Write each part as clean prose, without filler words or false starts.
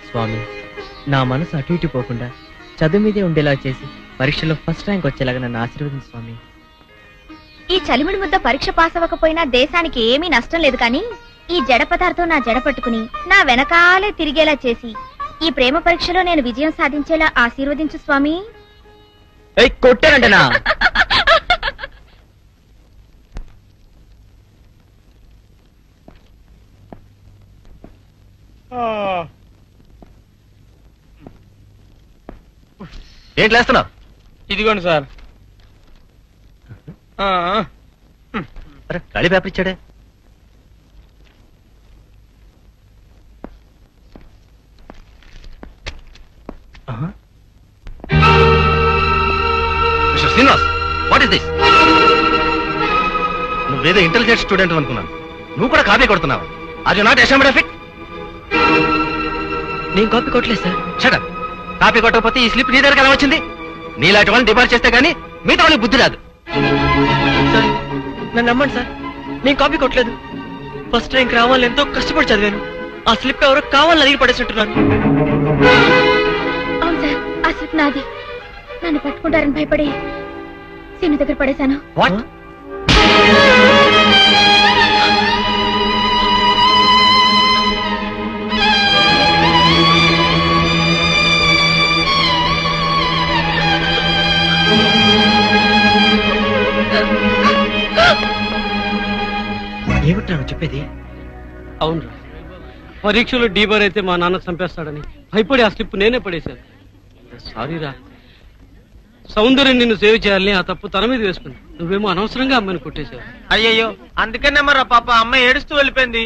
స్వామి, నా మనసు అటు ఇటు పోకుండా చదువు మీదే ఉండేలా చేసి పరీక్షలో ఫస్ట్ ర్యాంక్ వచ్చేలాగా నన్ను ఆశీర్వదించు స్వామి. ఈ చలిమిడి ముద్ద పరీక్ష పాస్ అవ్వకపోయినా దేశానికి ఏమీ నష్టం లేదు కానీ ఈ జడ పదార్థం నా జడ పట్టుకుని నా వెనకాలే తిరిగేలా చేసి ఈ ప్రేమ పరీక్షలో నేను విజయం సాధించేలా ఆశీర్వదించు స్వామి. కొట్టారంటనా? ఏంటి లేస్తున్నావు? ఇదిగోండి సార్. ఖాళీ పేపర్ ఇచ్చాడే. Mister Srinivas, what is this? నువ్వేదో ఇంటెలిజెంట్ స్టూడెంట్ అనుకున్నాను, నువ్వు కూడా కాపీ కొడుతున్నావు. Are you not ashamed of it? నేను కాపీ కొట్టలేదు సార్. Shut up. కాపీ కొట్టకపోతే ఈ స్లిప్ నీ దగ్గర ఎలా వచ్చింది? నీలాంటి వాళ్ళని డిపార్ట్ చేస్తే గానీ మిగతా వాళ్ళకి బుద్ధి రాదు. సార్ నన్ను నమ్మండి సార్, నేను కాపీ కొట్టలేదు. ఫస్ట్ ర్యాంక్ రావాలని ఎంతో కష్టపడి చదివాను. ఆ స్లిప్ ఎవరో కావాలని అడిగి పడేసినట్టున్నారు. అవును సార్, ఆ స్లిప్ నాది. నన్ను పట్టుకుంటారని భయపడి సీను దగ్గర పడేశాను. వాట్? ఏమిట్రా నువ్వు చెప్పేది? అవునరా, పరీక్షలో డీబర్ అయితే మా నాన్న చంపేస్తాడని భయపడి ఆ స్లిప్ నేనే పడేశాను. సారీరా. సౌందర్యం నిన్ను సేవ్ చేయాలని ఆ తప్పు తన మీద వేసుకుంది. నువ్వేమో అనవసరంగా అమ్మాయిని కొట్టేశావు. అయ్యయ్యో, అందుకనే మరి పాప అమ్మాయి ఏడుస్తూ వెళ్ళిపోయింది.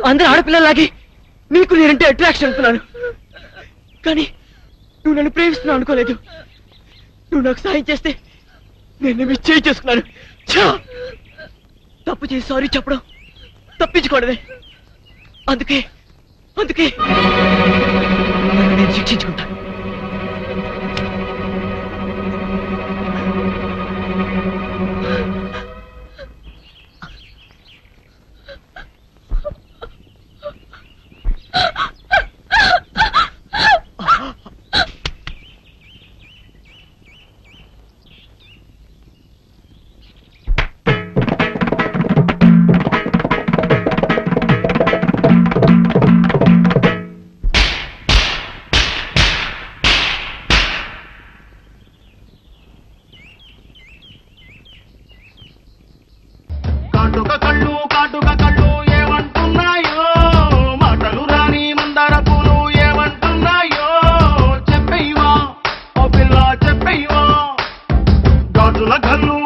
అందరూ ఆడపిల్లలాగే నీకు నేనంటే అట్రాక్షన్ అనుకున్నాను, కానీ నువ్వు నన్ను ప్రేమిస్తున్నావు అనుకోలేదు. నువ్వు నాకు సాయం చేస్తే నేను మిస్ చేసుకున్నాను. తప్పు చేసి సారీ చెప్పడం తప్పించుకోవడమే. అందుకే అందుకే నేను శిక్షించుకుంటాను. కాటుక కళ్ళు ఏమంటున్నాయో, మాటలు రాని మందార పూలు ఏమంటున్నాయో, చెప్పేవా ఓ పిల్ల చెప్పేవా. గాజుల కళ్ళు